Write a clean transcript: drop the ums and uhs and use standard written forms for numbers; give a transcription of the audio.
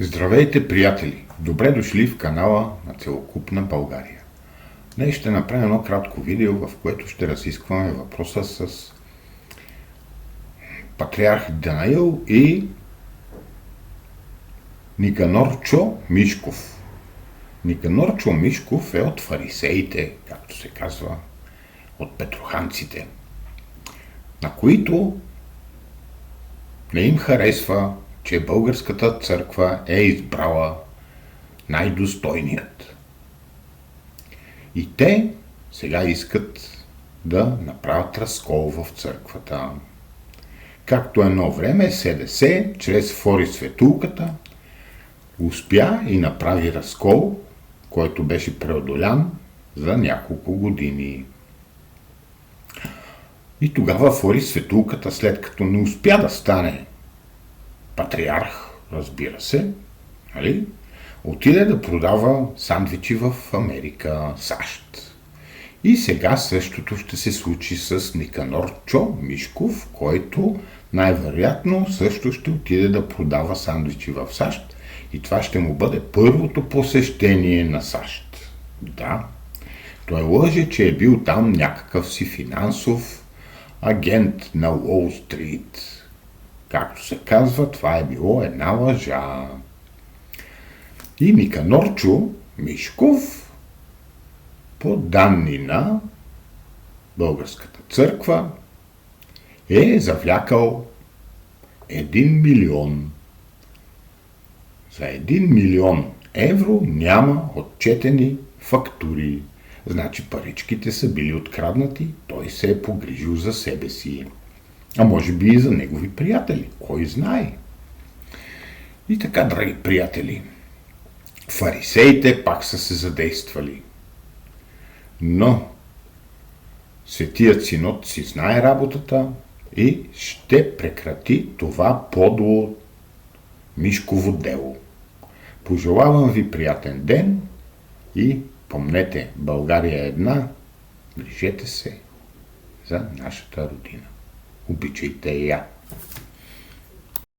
Здравейте, приятели! Добре дошли в канала на Целокупна България. Днес ще направим едно кратко видео, в което ще разискваме въпроса с патриарх Данаил и Никанорчо Мишков. Никанорчо Мишков е от фарисеите, както се казва, от петроханците, на които не им харесва, че българската църква е избрала най-достойният. И те сега искат да направят разкол в църквата. Както едно време СДС, чрез Фори Светулката, успя и направи разкол, който беше преодолян за няколко години. И тогава Фори Светулката, след като не успя да стане патриарх, разбира се, нали, отиде да продава сандвичи в Америка, САЩ. И сега същото ще се случи с Никанорчо Мишков, който най-вероятно също ще отиде да продава сандвичи в САЩ. И това ще му бъде първото посещение на САЩ. Да, той лъже, че е бил там някакъв си финансов агент на Уолл Стрит. Както се казва, това е било една лъжа. И Никанорчо Мишков, по данни на Българската църква, е завлякал 1 милион. За 1 милион евро няма отчетени фактури. Значи паричките са били откраднати, той се е погрижил за себе си. А може би и за негови приятели. Кой знае? И така, драги приятели, фарисеите пак са се задействали. Но Светият Синод си знае работата и ще прекрати това подло Мишково дело. Пожелавам ви приятен ден и помнете, България е една, грижете се за нашата родина. Обичайте я!